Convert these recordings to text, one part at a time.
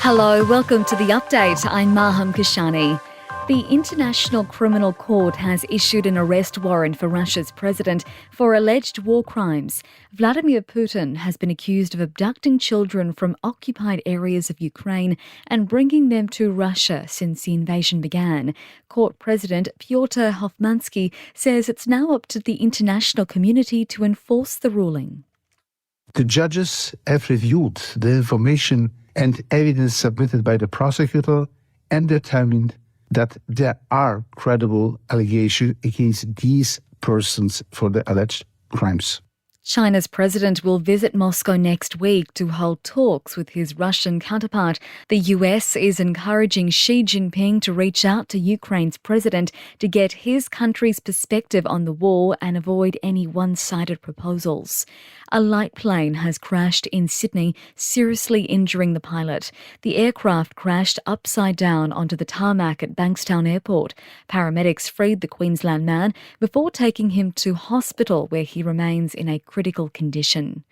Hello, welcome to The Update. I'm Maham Kashani. The International Criminal Court has issued an arrest warrant for Russia's president for alleged war crimes. Vladimir Putin has been accused of abducting children from occupied areas of Ukraine and bringing them to Russia since the invasion began. Court President Pyotr Hofmansky says it's now up to the international community to enforce the ruling. The judges have reviewed the information and evidence submitted by the prosecutor and determined that there are credible allegations against these persons for the alleged crimes. China's president will visit Moscow next week to hold talks with his Russian counterpart. The US is encouraging Xi Jinping to reach out to Ukraine's president to get his country's perspective on the war and avoid any one-sided proposals. A light plane has crashed in Sydney, seriously injuring the pilot. The aircraft crashed upside down onto the tarmac at Bankstown Airport. Paramedics freed the Queensland man before taking him to hospital, where he remains in a critical condition.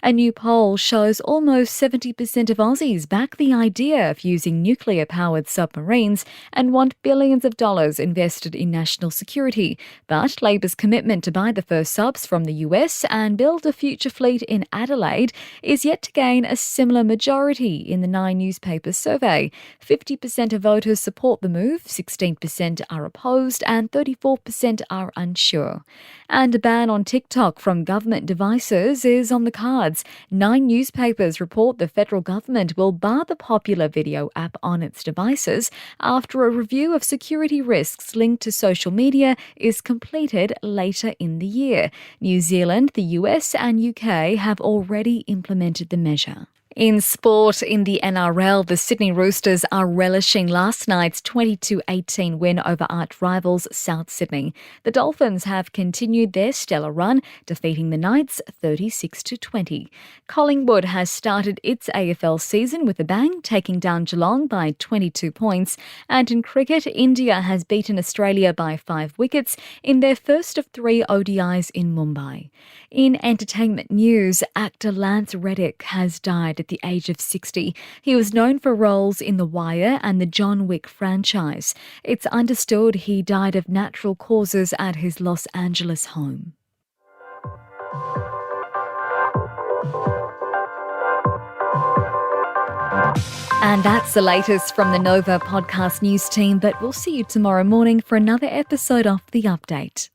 A new poll shows almost 70% of Aussies back the idea of using nuclear-powered submarines and want billions of dollars invested in national security. But Labor's commitment to buy the first subs from the US and build a future fleet in Adelaide is yet to gain a similar majority in the Nine newspapers survey. 50% of voters support the move, 16% are opposed, and 34% are unsure. And a ban on TikTok from government devices is on the cards. Nine newspapers report the federal government will bar the popular video app on its devices after a review of security risks linked to social media is completed later in the year. New Zealand, the US and UK have already implemented the measure. In sport, in the NRL, the Sydney Roosters are relishing last night's 22-18 win over arch rivals South Sydney. The Dolphins have continued their stellar run, defeating the Knights 36-20. Collingwood has started its AFL season with a bang, taking down Geelong by 22 points. And in cricket, India has beaten Australia by 5 wickets in their first of 3 ODIs in Mumbai. In entertainment news, actor Lance Reddick has died at the age of 60. He was known for roles in The Wire and the John Wick franchise. It's understood he died of natural causes at his Los Angeles home. And that's the latest from the Nova podcast news team, but we'll see you tomorrow morning for another episode of The Update.